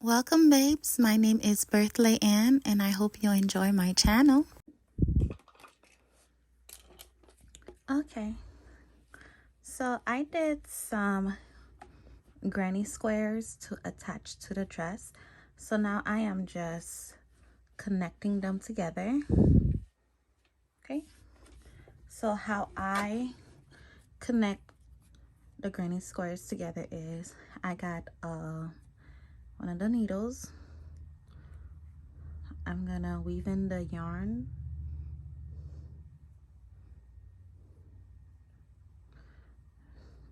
Welcome, babes. My name is Birthday Ann, and I hope you enjoy my channel. Okay, so I did some granny squares to attach to the dress. So now I am just connecting them together. Okay, so how I connect the granny squares together is I got one of the needles. I'm gonna weave in the yarn.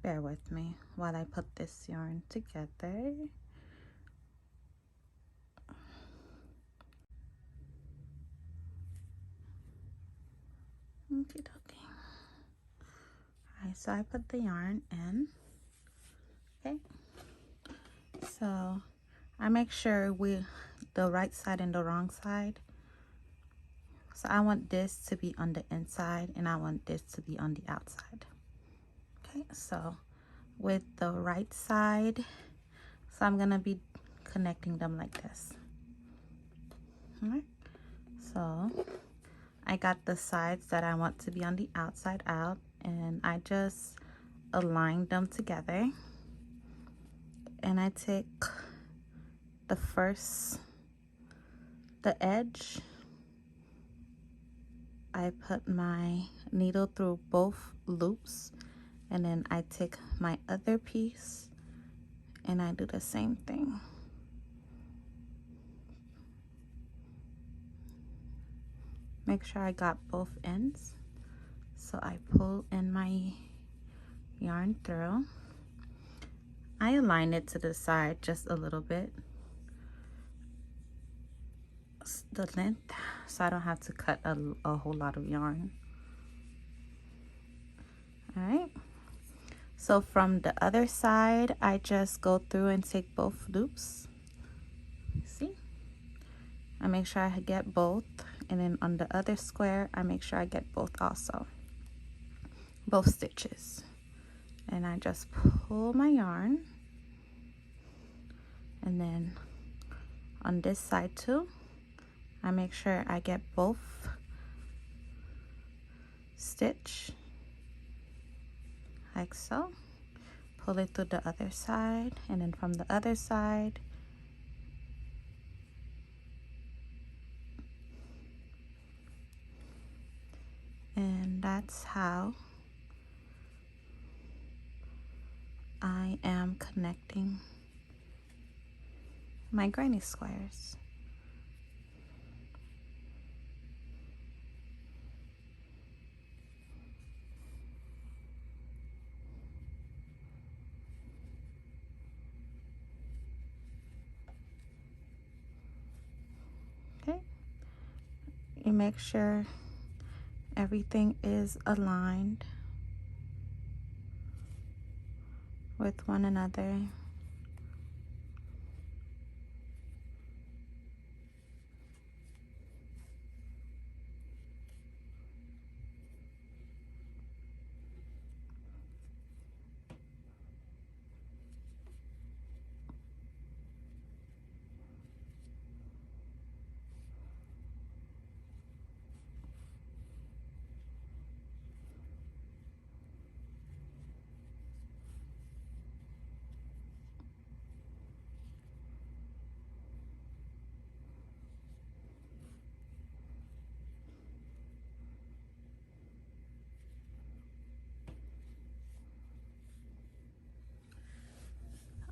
Bear with me while I put this yarn together. Okay, okay. Alright, so I put the yarn in. Okay, so I make sure we the right side and the wrong side. So I want this to be on the inside and I want this to be on the outside. Okay, so with the right side, so I'm gonna be connecting them like this. All right, so I got the sides that I want to be on the outside out, and I just align them together, and I take the edge, I put my needle through both loops, and then I take my other piece and I do the same thing. Make sure I got both ends. So I pull in my yarn through. I align it to the side just a little bit, the length, so I don't have to cut a whole lot of yarn. All right, so from the other side I just go through and take both loops. See, I make sure I get both, and then on the other square I make sure I get both also, both stitches, and I just pull my yarn, and then on this side too I make sure I get both stitch like so, pull it through the other side, and then from the other side and that's how I am connecting my granny squares. Okay, you make sure everything is aligned with one another.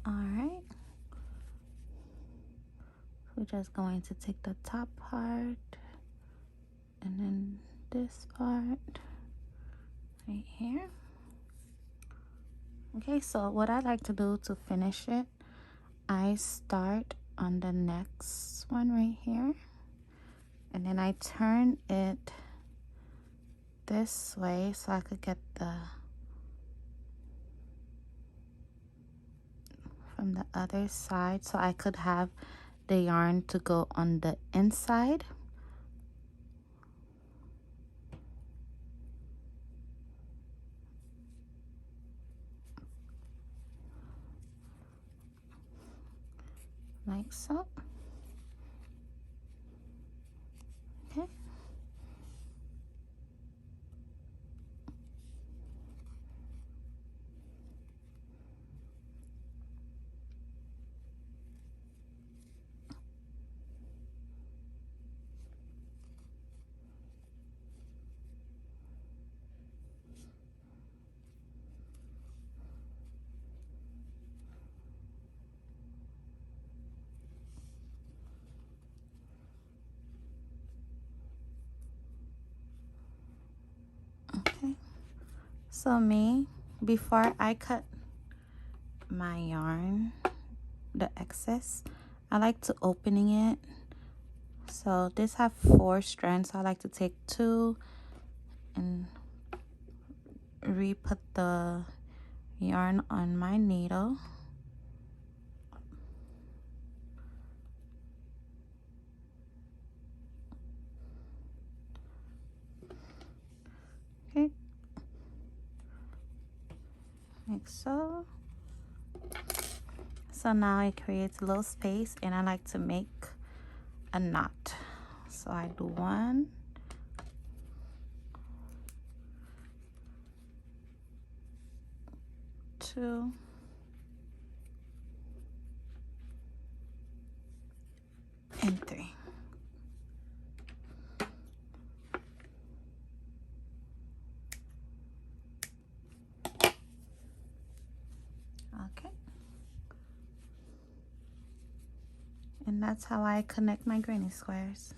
All right, we're just going to take the top part and then this part right here. Okay, so what I like to do to finish it, I start on the next one right here, and then I turn it this way so I could get the from the other side, so I could have the yarn to go on the inside. like so. Okay. Okay. So me, before I cut my yarn, the excess, I like to opening it. So this have 4 strands. So I like to take 2 and re-put the yarn on my needle. Okay, like so. So now it creates a little space, and I like to make a knot. So I do 1, 2, and 3. Okay. And that's how I connect my granny squares.